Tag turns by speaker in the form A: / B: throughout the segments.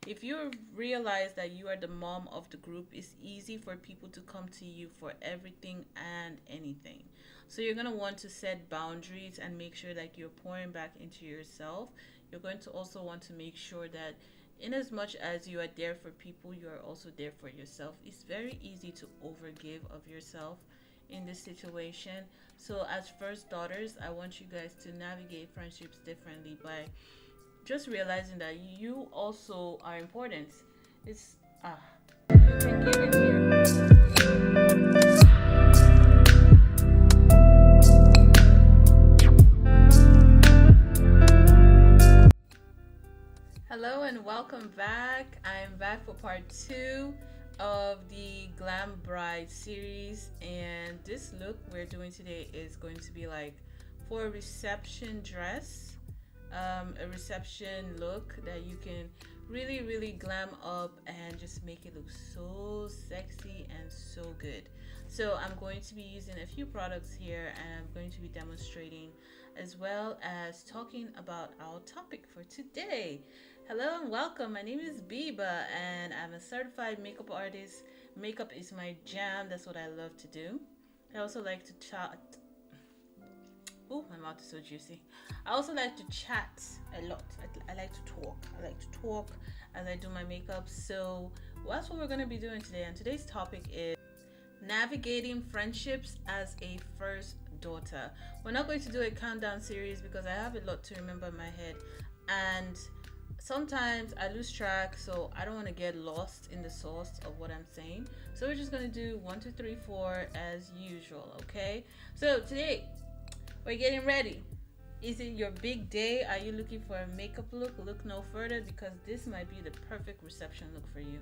A: if you realize that you are the mom of the group, it's easy for people to come to you for everything and anything. So you're going to want to set boundaries and make sure that you're pouring back into yourself. You're going to also want to make sure that in as much as you are there for people, you are also there for yourself. It's very easy to overgive of yourself in this situation. So as first daughters, I want you guys to navigate friendships differently by just realizing that you also are important. It's you can get in here. Hello and welcome back. I'm back for part 2 of the Glam Bride series, and this look we're doing today is going to be like for a reception dress, a reception look that you can really glam up and just make it look so sexy and so good. So I'm going to be using a few products here, and I'm going to be demonstrating as well as talking about our topic for today. Hello and welcome. My name is Biba and I'm a certified makeup artist. Makeup is my jam. That's what I love to do. I also like to chat. Oh, my mouth is so juicy. I also like to chat a lot. I like to talk. I like to talk as I do my makeup. So that's what we're going to be doing today. And today's topic is navigating friendships as a first daughter. We're not going to do a countdown series because I have a lot to remember in my head. And sometimes I lose track, so I don't want to get lost in the sauce of what I'm saying. So we're just going to do 1, 2, 3, 4 as usual, okay? So today, we're getting ready. Is it your big day? Are you looking for a makeup look? Look no further, because this might be the perfect reception look for you.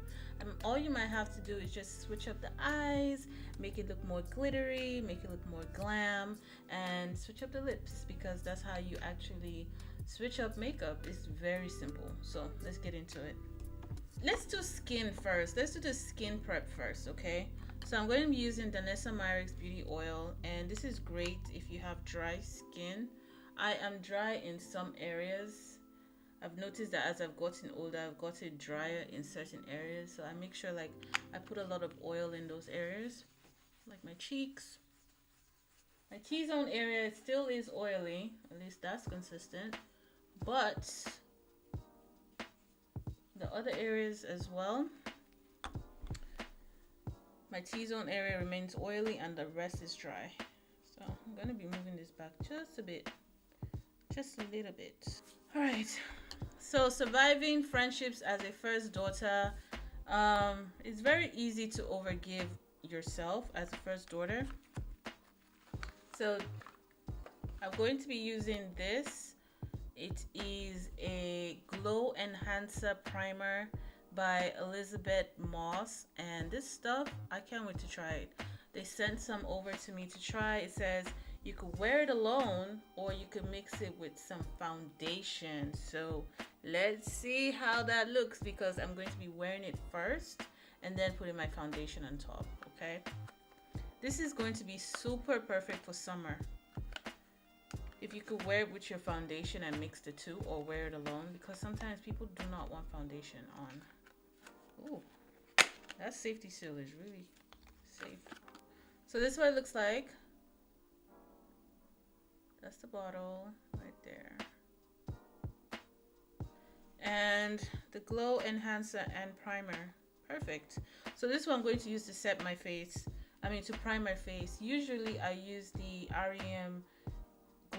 A: All you might have to do is just switch up the eyes, make it look more glittery, make it look more glam, and switch up the lips, because that's how you actually switch up makeup. Is very simple. So let's get into it. Let's do skin first. Let's do the skin prep first, okay? So I'm going to be using Danessa Myricks Beauty Oil, and this is great if you have dry skin. I am dry in some areas. I've noticed that as I've gotten older, I've gotten drier in certain areas. So I make sure like I put a lot of oil in those areas, like my cheeks. My T-zone area still is oily, at least that's consistent. But the other areas as well, my T-zone area remains oily and the rest is dry. So I'm going to be moving this back just a bit, just a little bit. All right, so surviving friendships as a first daughter. It's very easy to overgive yourself as a first daughter. So I'm going to be using this. It is a Glow Enhancer Primer by Elizabeth Moss, and this stuff, I can't wait to try it. They sent some over to me to try. It says you could wear it alone or you could mix it with some foundation. So let's see how that looks, because I'm going to be wearing it first and then putting my foundation on top, okay? This is going to be super perfect for summer. If you could wear it with your foundation and mix the two, or wear it alone, because sometimes people do not want foundation on. Ooh, that safety seal is really safe. So this is what it looks like. That's the bottle right there. And the Glow Enhancer and Primer. Perfect. So this one I'm going to use to set my face. To prime my face. Usually I use the REM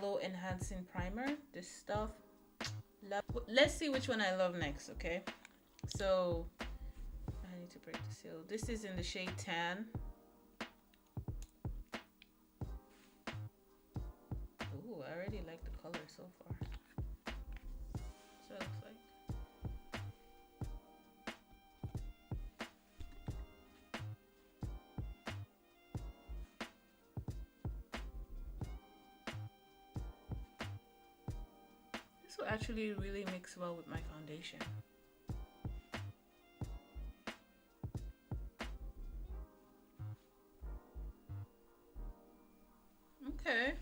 A: Glow Enhancing Primer. This stuff, let's see which one I love next, okay? So I need to break the seal. This is in the shade Tan. Ooh, I already like the color so far. So it looks like. This will actually really mix well with my foundation. Okay.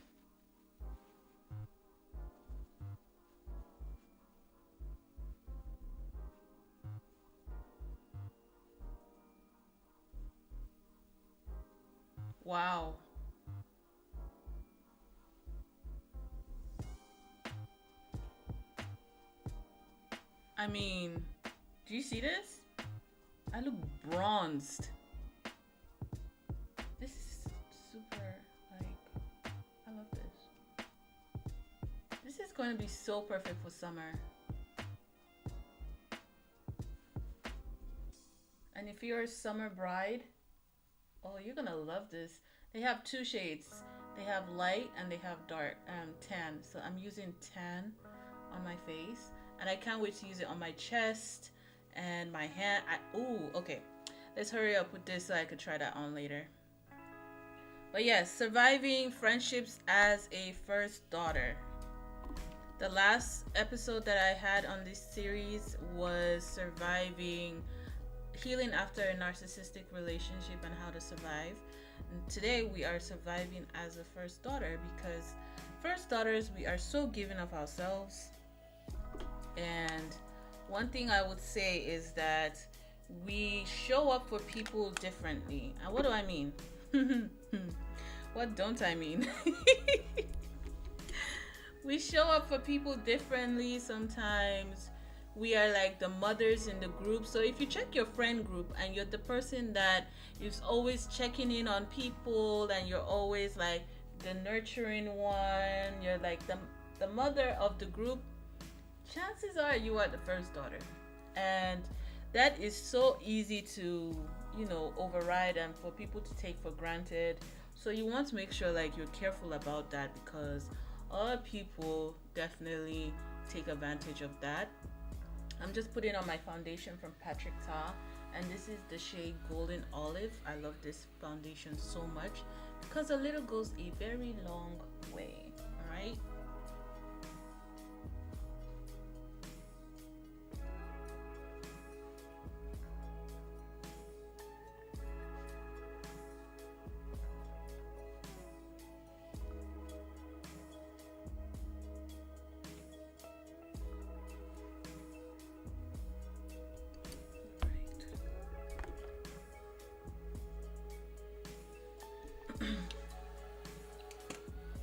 A: Wow. I mean, do you see this? I look bronzed. This is super, like, I love this. This is going to be so perfect for summer. And if you're a summer bride, oh, you're gonna love this. They have two shades. They have light and they have dark, tan. So I'm using tan on my face, and I can't wait to use it on my chest and my hand. Ooh, okay. Let's hurry up with this so I could try that on later. But yes, surviving friendships as a first daughter. The last episode that I had on this series was surviving, healing after a narcissistic relationship and how to survive. And today we are surviving as a first daughter, because first daughters, we are so giving of ourselves. And one thing I would say is that we show up for people differently. And what do I mean? What don't I mean? We show up for people differently. Sometimes we are like the mothers in the group. So if you check your friend group and you're the person that is always checking in on people, and you're always like the nurturing one, you're like the mother of the group, chances are you are the first daughter. And that is so easy to, override and for people to take for granted. So you want to make sure like you're careful about that, because other people definitely take advantage of that. I'm just putting on my foundation from Patrick Ta, and this is the shade Golden Olive. I love this foundation so much because a little goes a very long way. All right.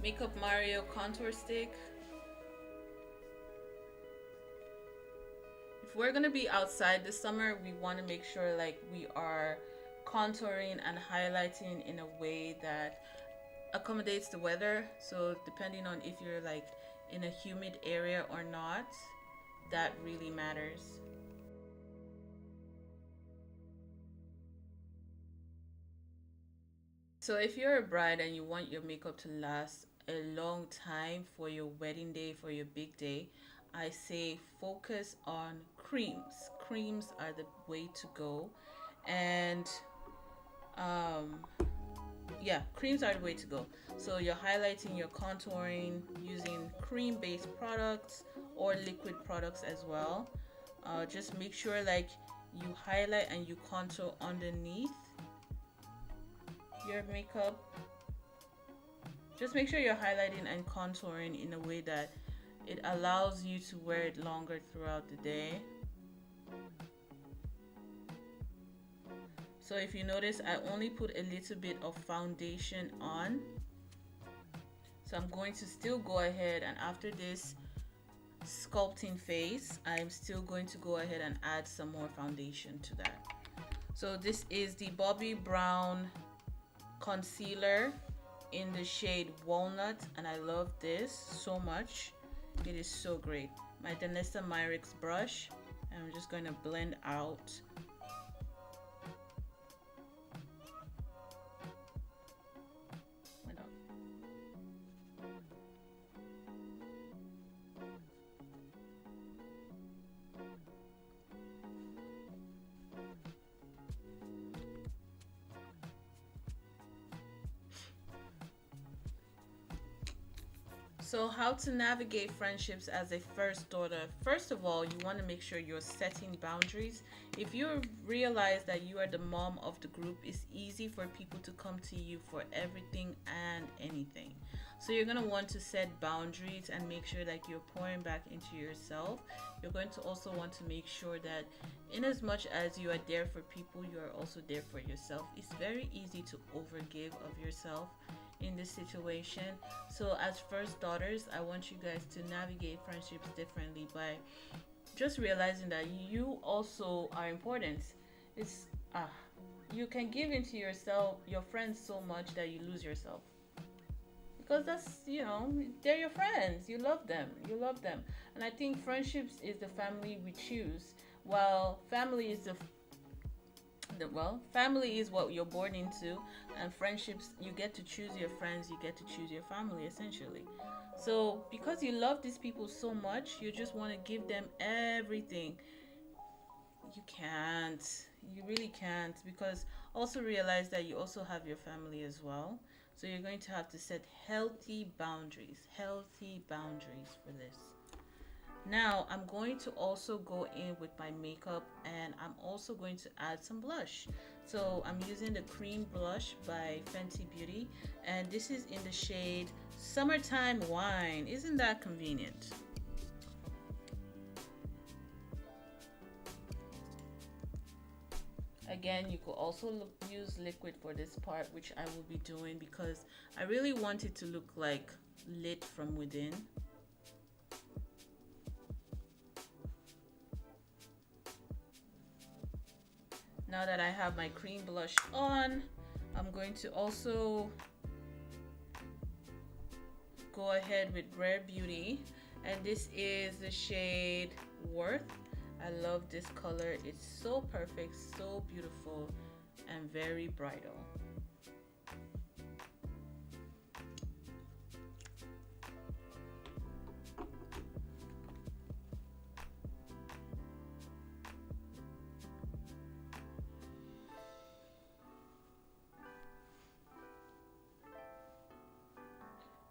A: Makeup Mario contour stick. If we're gonna be outside this summer, we want to make sure like we are contouring and highlighting in a way that accommodates the weather. So depending on if you're like in a humid area or not, that really matters. So if you're a bride and you want your makeup to last a long time for your wedding day, for your big day, I say focus on creams. Creams are the way to go. And yeah, creams are the way to go. So you're highlighting, you're contouring using cream based products or liquid products as well. Just make sure like you highlight and you contour underneath your makeup. Just make sure you're highlighting and contouring in a way that it allows you to wear it longer throughout the day. So if you notice, I only put a little bit of foundation on. So I'm going to still go ahead, and after this sculpting phase, I'm still going to go ahead and add some more foundation to that. So this is the Bobbi Brown concealer in the shade Walnut, and I love this so much. It is so great. My Danessa Myricks brush, and I'm just going to blend out. So, how to navigate friendships as a first daughter? First of all, you want to make sure you're setting boundaries. If you realize that you are the mom of the group, it's easy for people to come to you for everything and anything. So, you're going to want to set boundaries and make sure that you're pouring back into yourself. You're going to also want to make sure that, in as much as you are there for people, you are also there for yourself. It's very easy to overgive of yourself in this situation. So as first daughters, I want you guys to navigate friendships differently by just realizing that you also are important. It's you can give into yourself, your friends, so much that you lose yourself, because that's, they're your friends, you love them, and I think friendships is the family we choose, while family is family is what you're born into, and friendships, you get to choose your friends, you get to choose your family, essentially. So because you love these people so much, you just want to give them everything. You really can't, because also realize that you also have your family as well. So you're going to have to set healthy boundaries for this. Now I'm going to also go in with my makeup, and I'm also going to add some blush. So I'm using the cream blush by Fenty Beauty, and this is in the shade Summertime Wine. Isn't that convenient? Again, you could also use liquid for this part, which I will be doing because I really want it to look like lit from within. Now that I have my cream blush on, I'm going to also go ahead with Rare Beauty, and this is the shade Worth. I love this color. It's so perfect, so beautiful, and very bridal.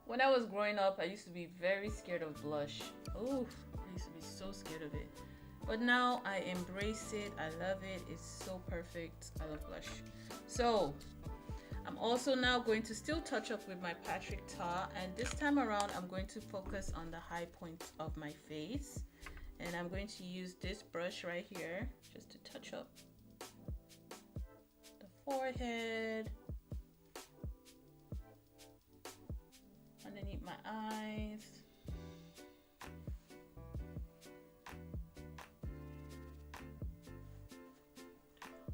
A: When I was growing up, I used to be very scared of blush. Oh, I used to be so scared of it. But now I embrace it. I love it. It's so perfect. I love blush. So I'm also now going to still touch up with my Patrick Ta, and this time around I'm going to focus on the high points of my face, and I'm going to use this brush right here just to touch up the forehead, underneath my eyes,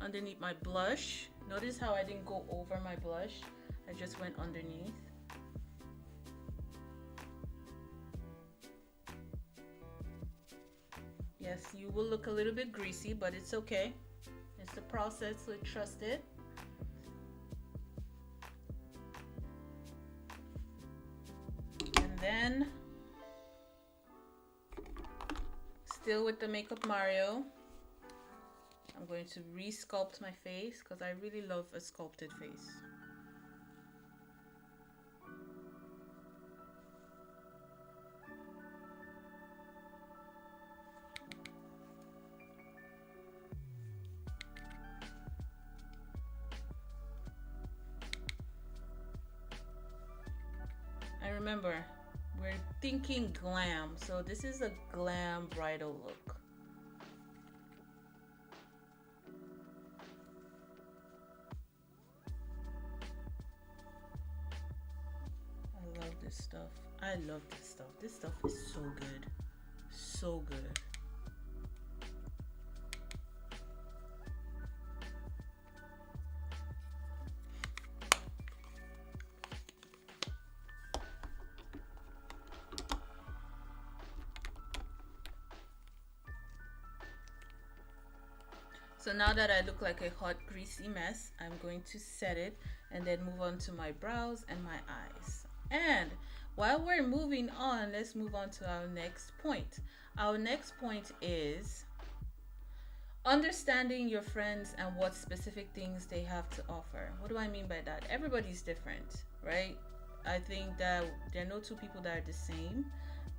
A: underneath my blush. Notice how I didn't go over my blush, I just went underneath. Yes, you will look a little bit greasy, but it's okay. It's the process, so trust it. And then, still with the Makeup Mario, I'm going to re-sculpt my face because I really love a sculpted face. And remember, we're thinking glam, so this is a glam bridal look. Stuff. I love this stuff. This stuff is so good. So good. So now that I look like a hot greasy mess, I'm going to set it and then move on to my brows and my eyes. And while we're moving on, let's move on to our next point. Our next point is understanding your friends and what specific things they have to offer. What do I mean by that? Everybody's different, right? I think that there are no two people that are the same,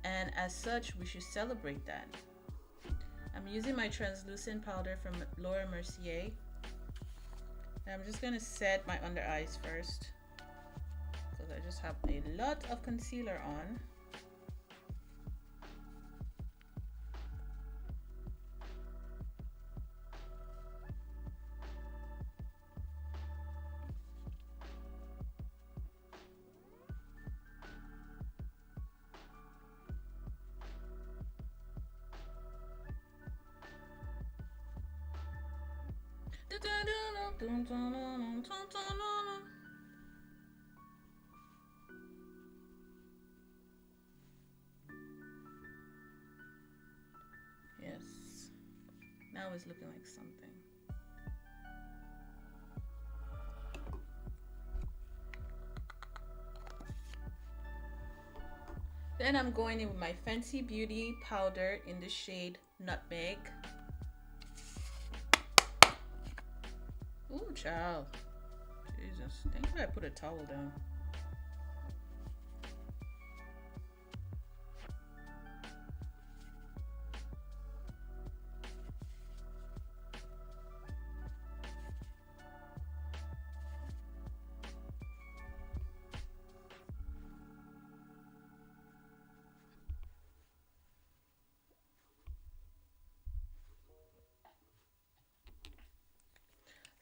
A: and as such, we should celebrate that. I'm using my translucent powder from Laura Mercier. And I'm just gonna set my under eyes first because I just have a lot of concealer on. Yes, now it's looking like something. Then I'm going in with my Fenty Beauty powder in the shade Nutmeg. Ooh, child. Jesus. Thank you I put a towel down.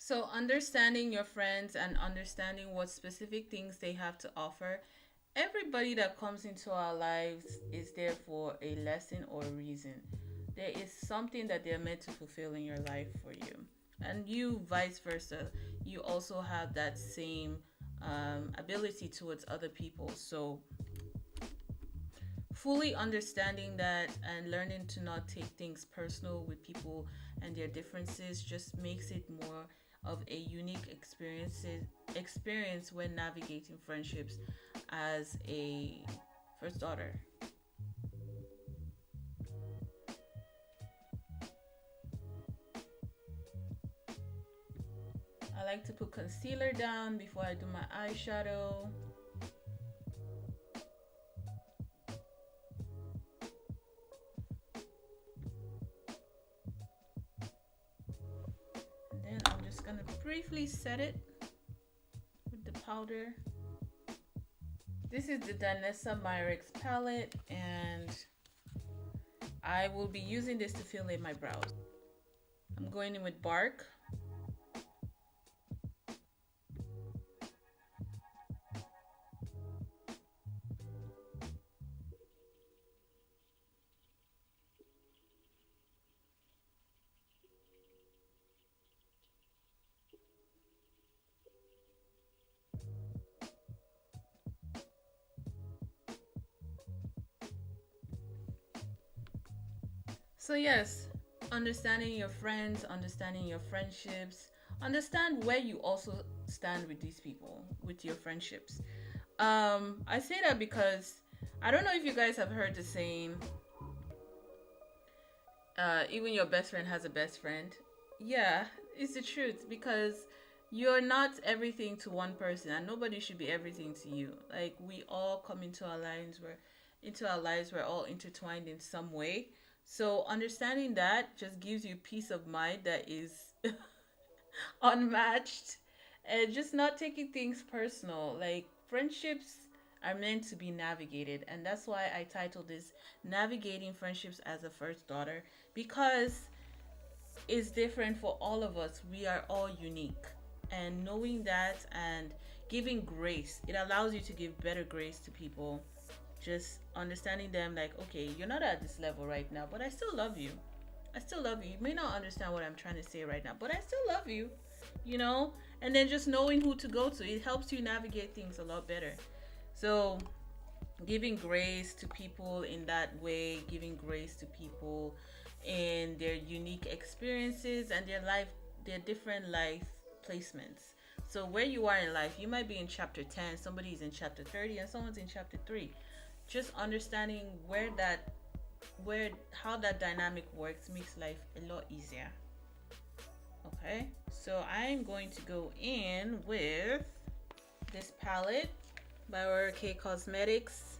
A: So understanding your friends and understanding what specific things they have to offer. Everybody that comes into our lives is there for a lesson or a reason. There is something that they're meant to fulfill in your life for you. And you, vice versa, you also have that same ability towards other people. So fully understanding that and learning to not take things personal with people and their differences just makes it more of a unique experience when navigating friendships as a first daughter. I like to put concealer down before I do my eyeshadow. Briefly set it with the powder. This is the Danessa Myricks palette, and I will be using this to fill in my brows. I'm going in with Bark. So yes, understanding your friends, understanding your friendships, understand where you also stand with these people, with your friendships. I say that because I don't know if you guys have heard the saying, even your best friend has a best friend. Yeah, it's the truth because you're not everything to one person and nobody should be everything to you. Like we all come into our lives, we're all intertwined in some way. So understanding that just gives you peace of mind that is unmatched, and just not taking things personal. Like friendships are meant to be navigated, and that's why I titled this Navigating Friendships as a First Daughter, because it's different for all of us. We are all unique, and knowing that and giving grace, it allows you to give better grace to people. Just understanding them like, okay, you're not at this level right now, but I still love you. I still love you. You may not understand what I'm trying to say right now, but I still love you, you know? And then just knowing who to go to, it helps you navigate things a lot better. So giving grace to people in that way, giving grace to people in their unique experiences and their different life placements. So where you are in life, you might be in chapter 10, somebody's in chapter 30, and someone's in chapter 3. Just understanding how that dynamic works makes life a lot easier. Okay, so I'm going to go in with this palette. by RK Cosmetics.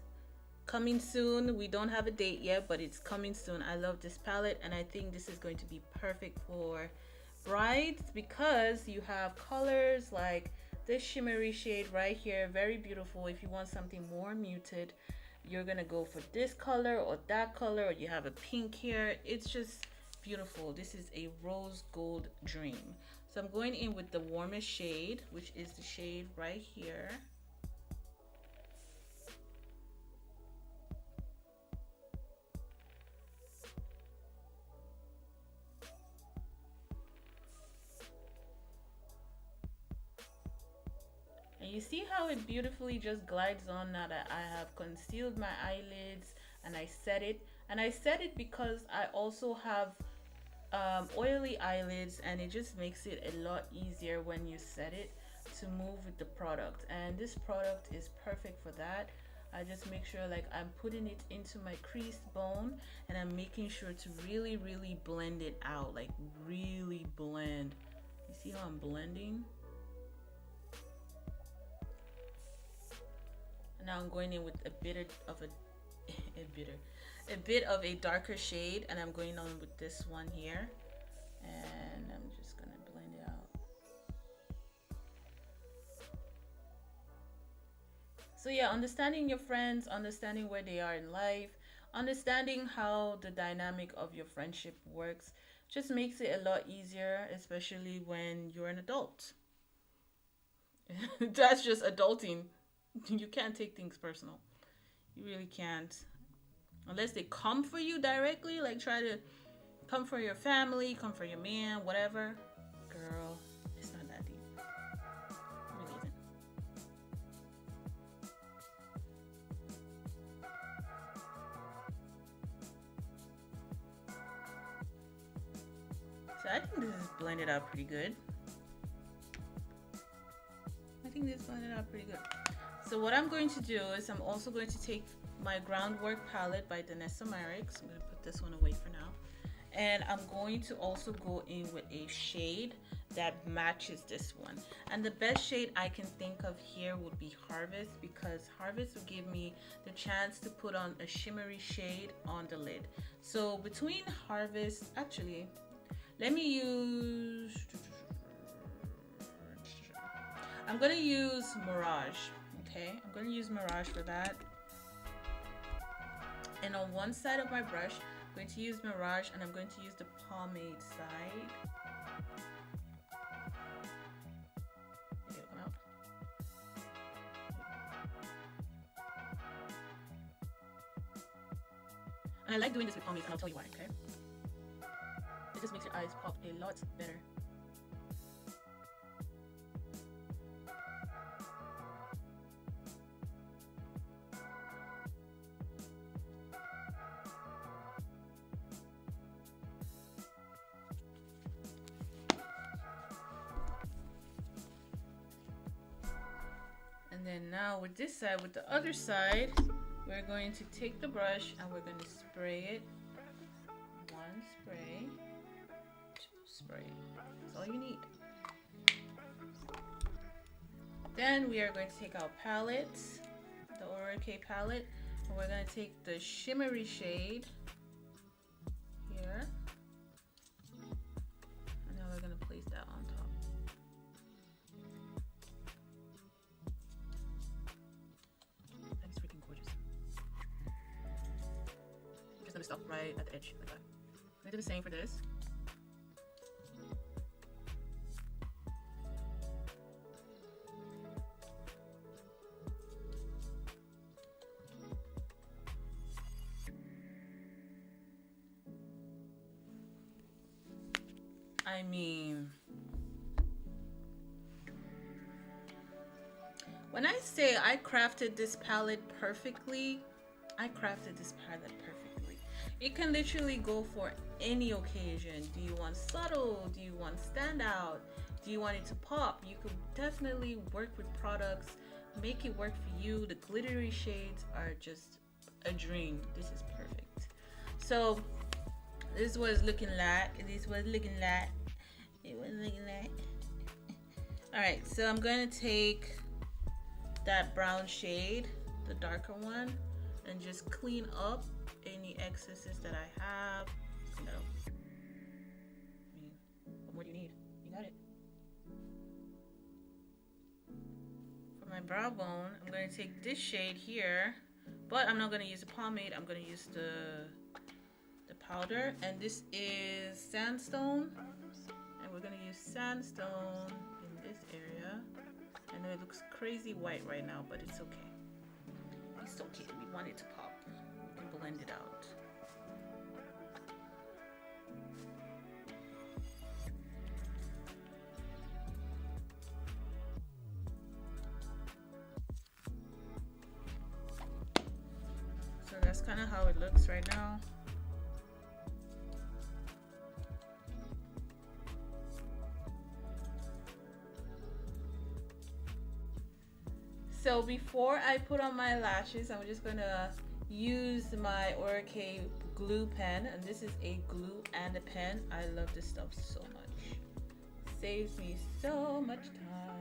A: Coming soon. We don't have a date yet, but it's coming soon. I love this palette, and I think this is going to be perfect for brides because you have colors like this shimmery shade right here, very beautiful. If you want something more muted, you're gonna go for this color or that color, or you have a pink here. It's just beautiful. This is a rose gold dream. So I'm going in with the warmest shade, which is the shade right here. And you see how it beautifully just glides on now that I have concealed my eyelids and I set it. And I set it because I also have oily eyelids, and it just makes it a lot easier when you set it to move with the product. And this product is perfect for that. I just make sure like I'm putting it into my creased bone, and I'm making sure to really blend it out, like really blend. You see how I'm blending? Now I'm going in with a bit of a darker shade, and I'm going on with this one here, and I'm just gonna blend it out. So yeah, understanding your friends, understanding where they are in life, understanding how the dynamic of your friendship works just makes it a lot easier, especially when you're an adult. That's just adulting. You can't take things personal. You really can't. Unless they come for you directly, like try to come for your family, come for your man, whatever. Girl, it's not that deep. It really isn't. So I think this is blended out pretty good. So what I'm going to do is I'm also going to take my Groundwork palette by Danessa Merrick's. I'm going to put this one away for now. And I'm going to also go in with a shade that matches this one. And the best shade I can think of here would be Harvest, because Harvest will give me the chance to put on a shimmery shade on the lid. So between Harvest, actually, let me use... I'm going to use Mirage. Okay, I'm going to use Mirage for that. And on one side of my brush, I'm going to use Mirage, and I'm going to use the pomade side. Okay, come out. And I like doing this with pomade, and I'll tell you why, okay? It just makes your eyes pop a lot better. And then now with this side, with the other side, we're going to take the brush and we're going to spray it. One spray, two spray. That's all you need. Then we are going to take our palette, the Orake palette, and we're going to take the shimmery shade here. And now we're going to place that on top. That's freaking gorgeous. I'm just going to stop right at the edge like that. I'm going to do the same for this. I mean, when I say I crafted this palette perfectly, I crafted this palette perfectly. It can literally go for any occasion. Do you want subtle? Do you want standout? Do you want it to pop? You could definitely work with products, make it work for you. The glittery shades are just a dream. This is perfect. So this was looking like, it was looking like. Alright, so I'm going to take that brown shade, the darker one, and just clean up any excesses that I have. You know, I mean, what more do you need? You got it. For my brow bone, I'm going to take this shade here, but I'm not going to use the pomade. I'm going to use the powder, and this is sandstone, and we're going to use sandstone in this area. I know it looks crazy white right now, but it's okay. It's okay. We want it to pop. We can blend it out. So that's kind of how it looks right now. So before I put on my lashes, I'm just gonna use my Orca glue pen, and this is a glue and a pen. I love this stuff so much. Saves me so much time.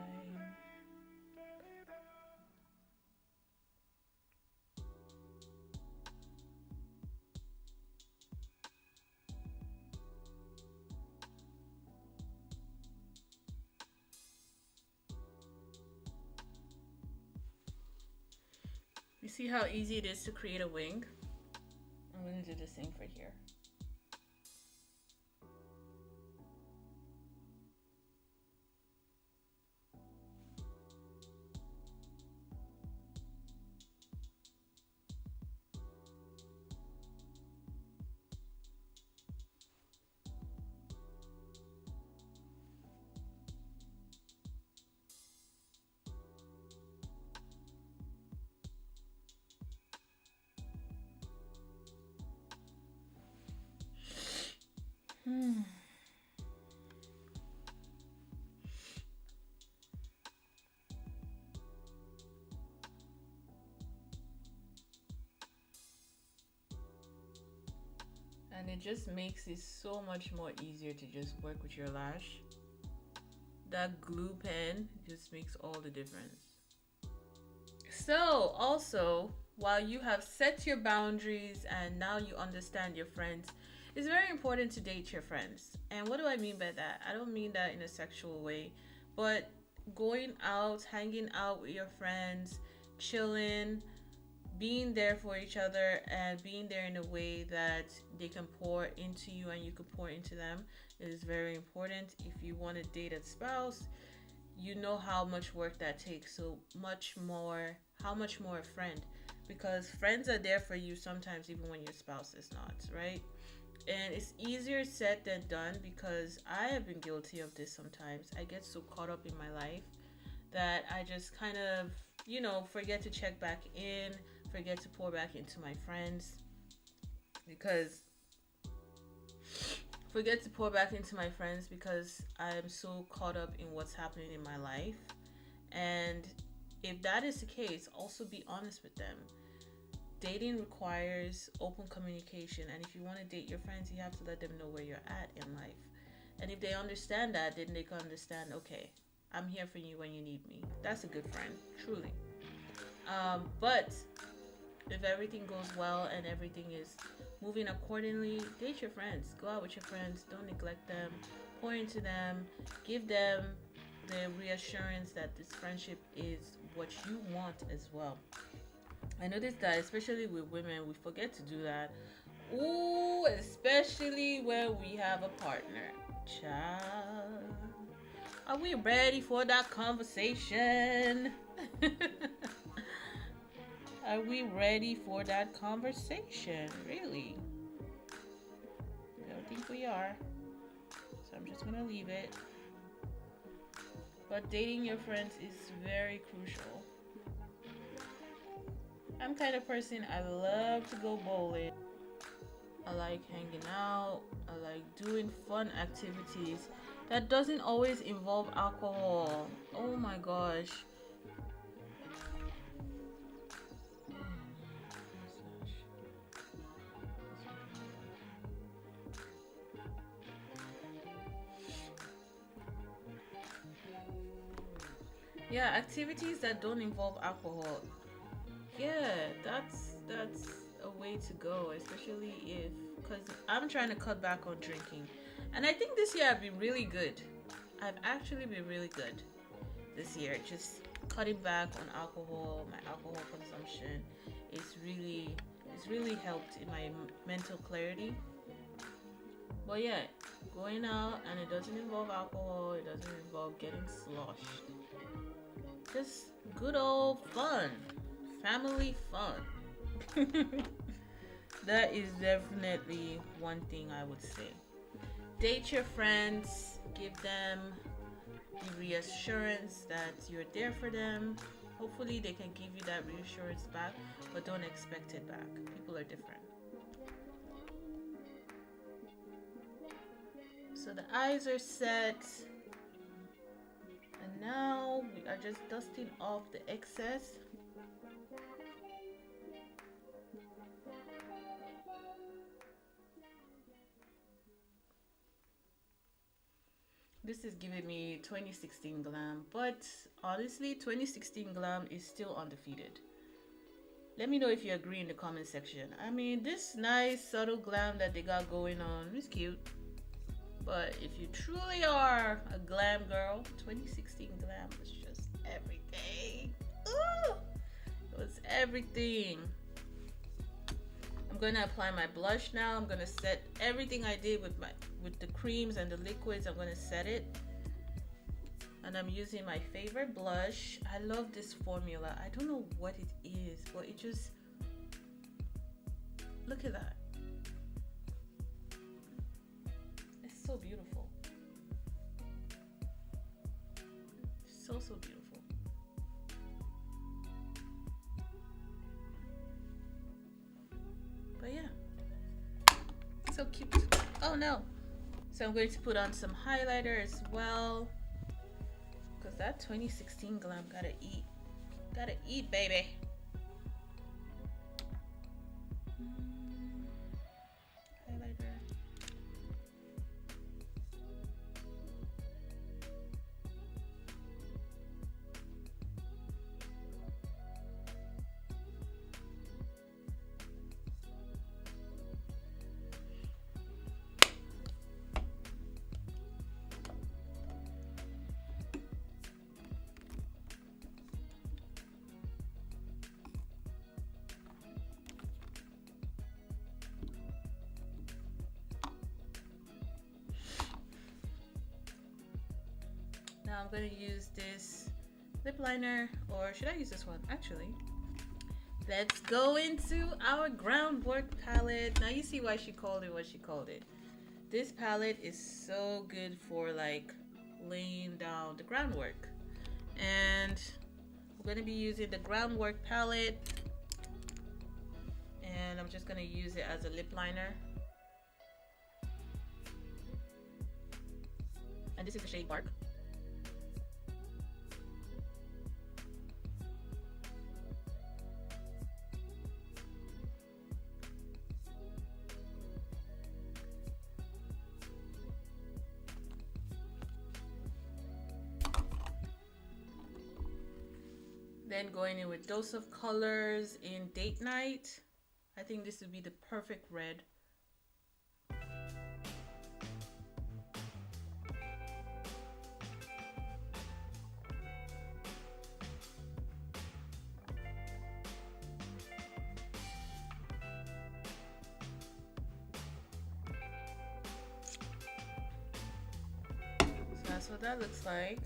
A: You see how easy it is to create a wing? I'm going to do the same for here. And it just makes it so much more easier to just work with your lash. That glue pen just makes all the difference. So also, while you have set your boundaries and now you understand your friends, it's very important to date your friends. And what do I mean by that? I don't mean that in a sexual way, but going out, hanging out with your friends, chilling, being there for each other, and being there in a way that they can pour into you and you can pour into them is very important. If you want to date a spouse, you know how much work that takes. So much more, how much more a friend? Because friends are there for you sometimes even when your spouse is not, right? And it's easier said than done, because I have been guilty of this sometimes. I get so caught up in my life that I just kind of, you know, forget to check back in, forget to pour back into my friends, because I'm so caught up in what's happening in my life. And if that is the case, also be honest with them. Dating requires open communication, and if you want to date your friends, you have to let them know where you're at in life. And if they understand that, then they can understand, okay, I'm here for you when you need me. That's a good friend, truly. But if everything goes well and everything is moving accordingly, date your friends. Go out with your friends. Don't neglect them. Pour into them. Give them the reassurance that this friendship is what you want as well. I noticed that especially with women, we forget to do that. Ooh, especially when we have a partner. Child, are we ready for that conversation? Are we ready for that conversation? Really? I don't think we are. So I'm just gonna leave it. But dating your friends is very crucial. I'm kind of person, I love to go bowling. I like hanging out. I like doing fun activities that doesn't always involve alcohol. Oh my gosh. Yeah, activities that don't involve alcohol. Yeah, that's a way to go, especially if, because I'm trying to cut back on drinking, and I think this year I've been really good. I've actually been really good this year, just cutting back on alcohol, my alcohol consumption. It's really it's really helped in my mental clarity. But yeah, going out and it doesn't involve alcohol, it doesn't involve getting sloshed. Just good old fun, family fun. That is definitely one thing I would say. Date your friends, give them the reassurance that you're there for them. Hopefully, they can give you that reassurance back, but don't expect it back. People are different. So the eyes are set, and now we are just dusting off the excess. This is giving me 2016 Glam, but honestly, 2016 Glam is still undefeated. Let me know if you agree in the comment section. I mean, this nice subtle glam that they got going on is cute. But if you truly are a glam girl, 2016 Glam was just everything. Ooh! It was everything. I'm gonna apply my blush now. I'm gonna set everything I did with the creams and the liquids. I'm gonna set it. And I'm using my favorite blush. I love this formula. I don't know what it is, but it just, look at that. It's so beautiful. So beautiful. But yeah, so cute. Oh no. So I'm going to put on some highlighter as well, because that 2016 Glam gotta eat, baby. Highlighter. Now I'm going to use this lip liner, or should I use this one? Actually, let's go into our groundwork palette. Now you see why she called it what she called it. This palette is so good for like laying down the groundwork. And I'm going to be using the groundwork palette. And I'm just going to use it as a lip liner. And this is the shade Bark. Then going in with Dose of Colors in Date Night. I think this would be the perfect red. So that's what that looks like.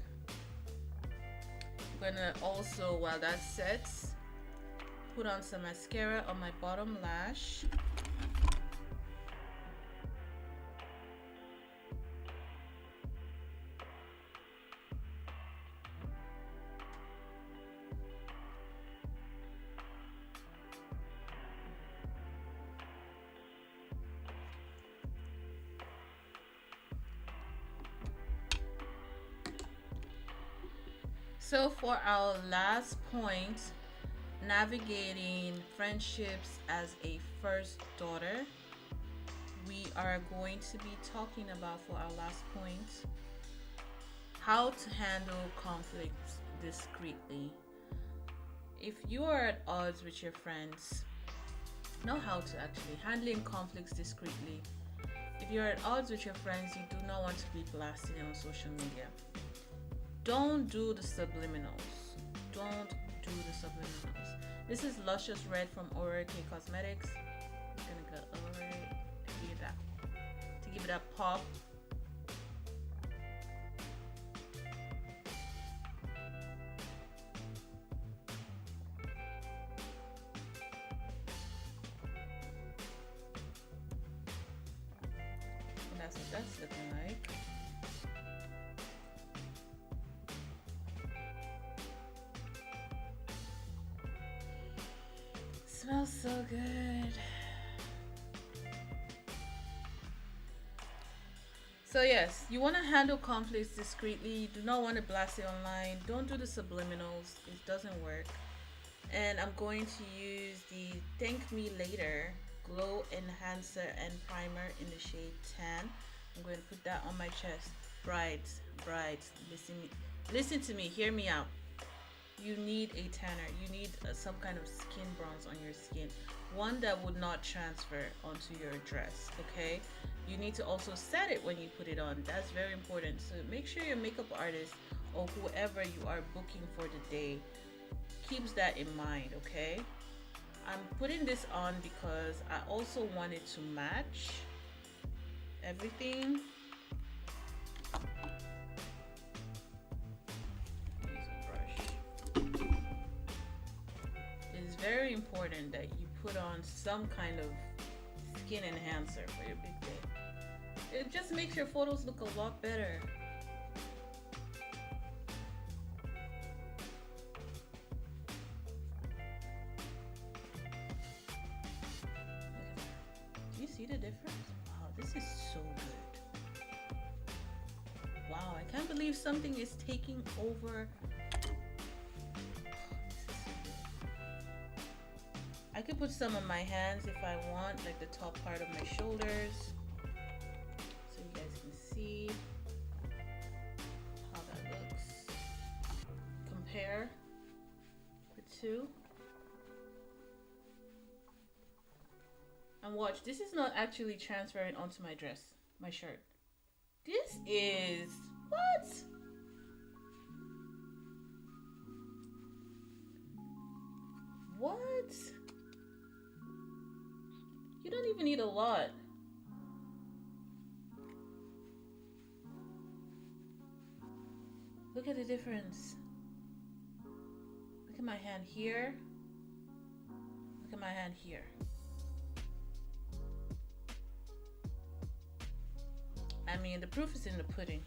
A: I'm gonna also, while that sets, put on some mascara on my bottom lash. So for our last point, navigating friendships as a first daughter, we are going to be talking about, for our last point, how to handle conflicts discreetly. If you are at odds with your friends, know how to actually handling conflicts discreetly. If you're at odds with your friends, you do not want to be blasting on social media. Don't do the subliminals. Don't do the subliminals. This is Luscious Red from Aura K Cosmetics. I'm gonna go over it to give it that pop. And that's what that's looking like. Smells so good. So yes, you want to handle conflicts discreetly. You do not want to blast it online. Don't do the subliminals. It doesn't work. And I'm going to use the Thank Me Later Glow Enhancer and Primer in the shade Tan. I'm going to put that on my chest. Brides, listen to me. Hear me out. You need a tanner. You need some kind of skin bronze on your skin, one that would not transfer onto your dress. Okay, you need to also set it when you put it on. That's very important. So make sure your makeup artist or whoever you are booking for the day keeps that in mind. Okay, I'm putting this on because I also want it to match everything. Very important that you put on some kind of skin enhancer for your big day. It just makes your photos look a lot better. Do you see the difference? Wow, this is so good. Wow, I can't believe something is taking over. I could put some on my hands if I want, like the top part of my shoulders, so you guys can see how that looks. Compare the two. And watch, this is not actually transferring onto my dress, my shirt. This is, what? What? You don't even need a lot. Look at the difference. Look at my hand here. Look at my hand here. I mean, the proof is in the pudding.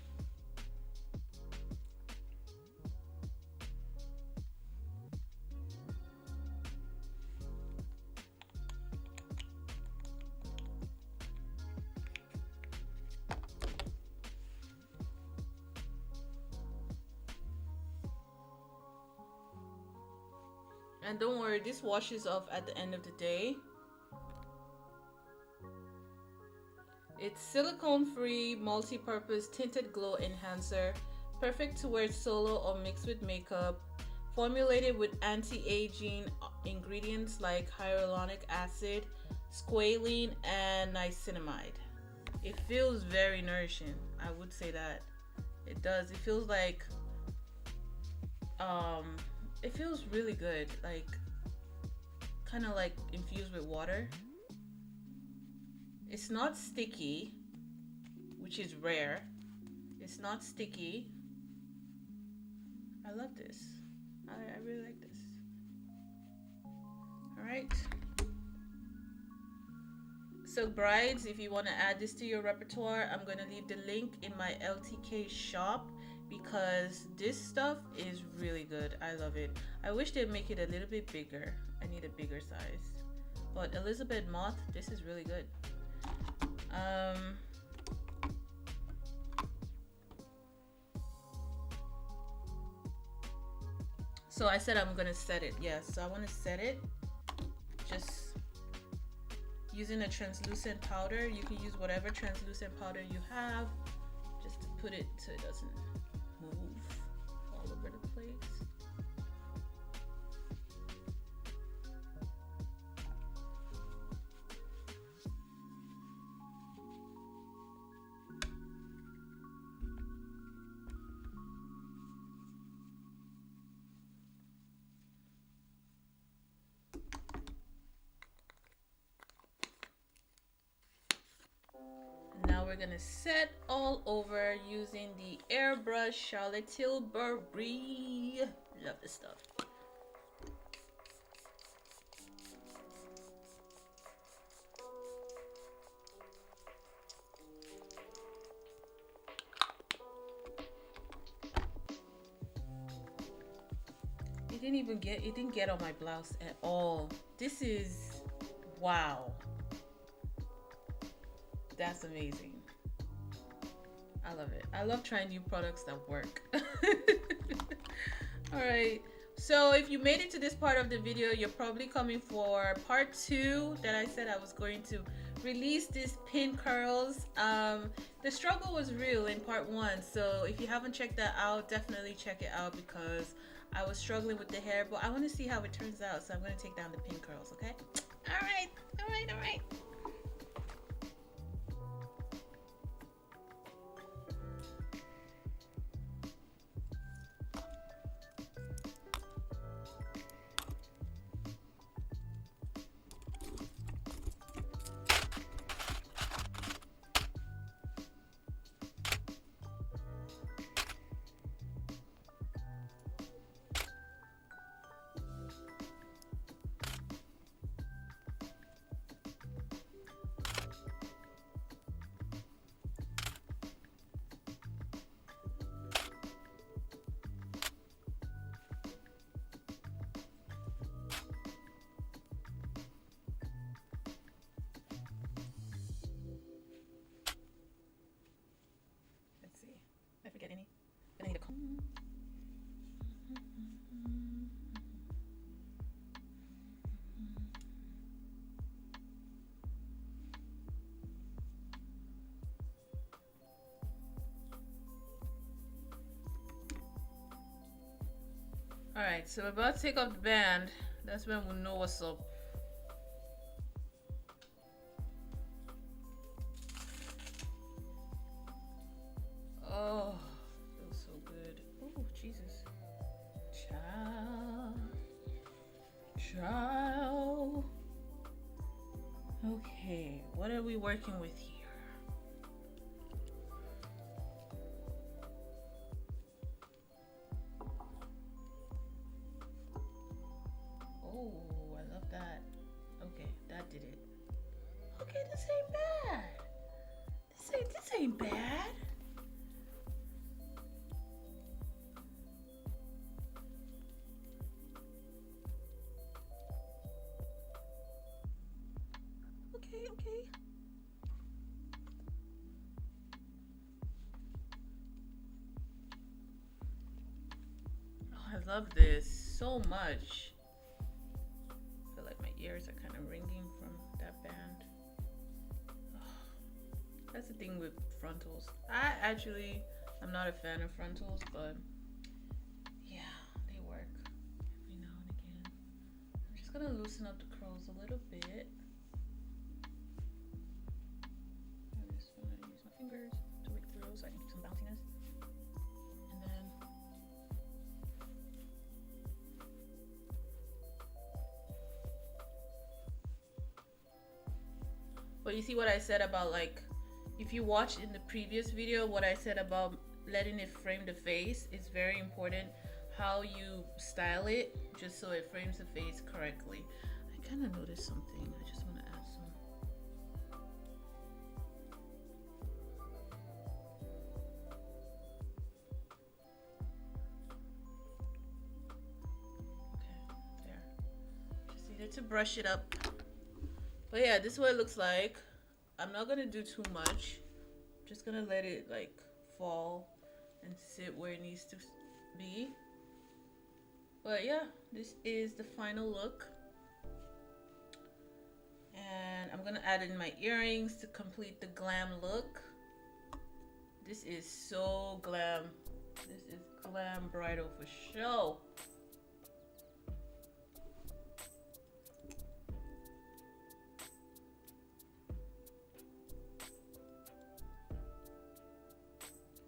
A: And don't worry, this washes off at the end of the day. It's silicone-free, multi-purpose tinted glow enhancer, perfect to wear solo or mixed with makeup, formulated with anti-aging ingredients like hyaluronic acid, squalene, and niacinamide. It feels very nourishing. I would say that. It does. It feels like it feels really good, like kind of like infused with water. It's not sticky, which is rare. It's not sticky. I love this. I really like this. All right. So brides, if you want to add this to your repertoire, I'm going to leave the link in my LTK shop, because this stuff is really good. I love it. I wish they'd make it a little bit bigger. I need a bigger size. But Elizabeth Moth, this is really good. So I said I'm gonna set it. Yes, so I want to set it just using a translucent powder. You can use whatever translucent powder you have, just to put it so it doesn't move all over over the place. Now we're gonna set all over using the airbrush Charlotte Tilbury. Love this stuff. It didn't get on my blouse at all. This is, wow. That's amazing. I love it. I love trying new products that work. All right. So if you made it to this part of the video, you're probably coming for part 2 that I said I was going to release these pin curls. The struggle was real in part 1. So if you haven't checked that out, definitely check it out because I was struggling with the hair, but I want to see how it turns out. So I'm going to take down the pin curls, okay? All right. All right. All right. Forget any. I need a comb. All right, so we're about to take off the band. That's when we'll know what's up. Oh, feels so good. Oh, Jesus. Child. Okay, what are we working with here? Oh, I love that. Okay, that did it. Okay, this ain't bad. This ain't bad. Okay. Oh, I love this so much. I feel like my ears are kind of ringing from that band. Oh, that's the thing with frontals. I'm not a fan of frontals, but yeah, they work every now and again. I'm just gonna loosen up the curls a little bit. Fingers to work through so I can keep some bounciness. And then but you see what I said about, like, if you watched in the previous video what I said about letting it frame the face, it's very important how you style it just so it frames the face correctly. I kind of noticed something. I just want to add some. To brush it up. But yeah, this is what it looks like. I'm not gonna do too much. I'm just gonna let it like fall and sit where it needs to be. But yeah, this is the final look. And I'm gonna add in my earrings to complete the glam look. This is so glam. This is glam. Glam Bridal for sure.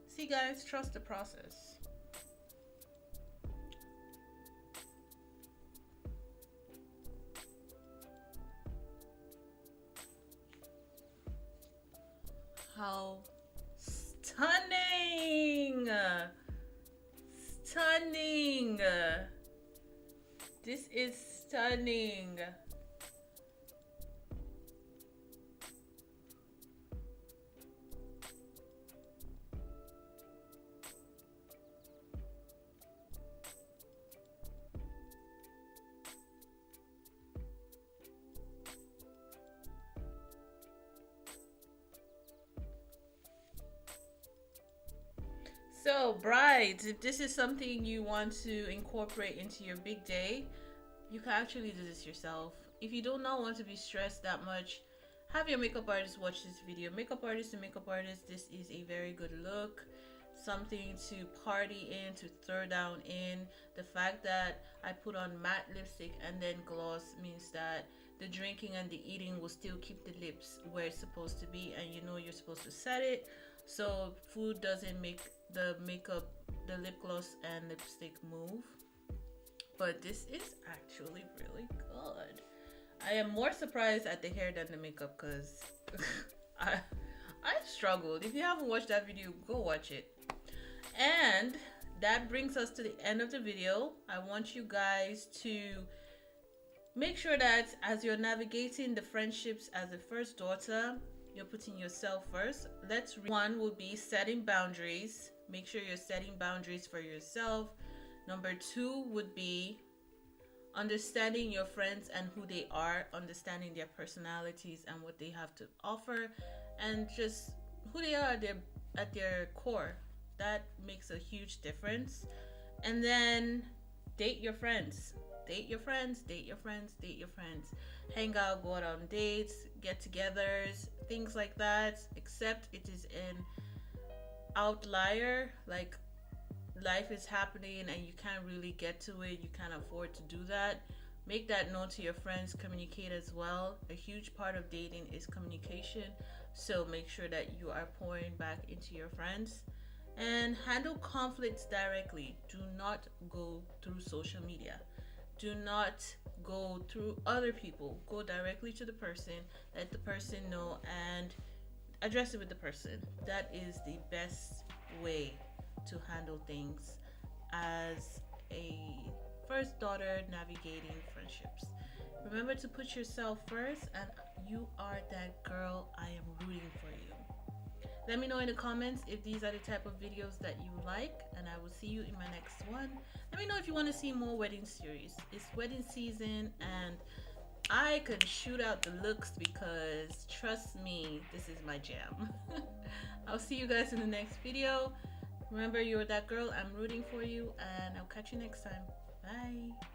A: See guys, trust the process. How stunning! Stunning! This is stunning. So, brides, if this is something you want to incorporate into your big day, you can actually do this yourself. If you do not want to be stressed that much, have your makeup artist watch this video. Makeup artist to makeup artist, this is a very good look. Something to party in, to throw down in. The fact that I put on matte lipstick and then gloss means that the drinking and the eating will still keep the lips where it's supposed to be, and you know you're supposed to set it so food doesn't make the makeup, the lip gloss and lipstick move. But this is actually really good. I am more surprised at the hair than the makeup because I struggled. If you haven't watched that video, go watch it. And that brings us to the end of the video. I want you guys to make sure that as you're navigating the friendships as a first daughter, you're putting yourself first. One would be setting boundaries. Make sure you're setting boundaries for yourself. Number 2 would be understanding your friends and who they are, understanding their personalities and what they have to offer, and just who they are at their core. That makes a huge difference. And then date your friends. Date your friends, date your friends, date your friends. Hang out, go out on dates, get-togethers, things like that. Except it is an outlier, like life is happening and you can't really get to it, you can't afford to do that. Make that known to your friends. Communicate as well. A huge part of dating is communication, so make sure that you are pouring back into your friends. And handle conflicts directly. Do not go through social media. Do not go through other people. Go directly to the person, let the person know, and address it with the person. That is the best way to handle things as a first daughter navigating friendships. Remember to put yourself first, and you are that girl. I am rooting for you. Let me know in the comments if these are the type of videos that you like, and I will see you in my next one. Let me know if you want to see more wedding series. It's wedding season and I could shoot out the looks because trust me, this is my jam. I'll see you guys in the next video. Remember, you're that girl. I'm rooting for you, and I'll catch you next time. Bye.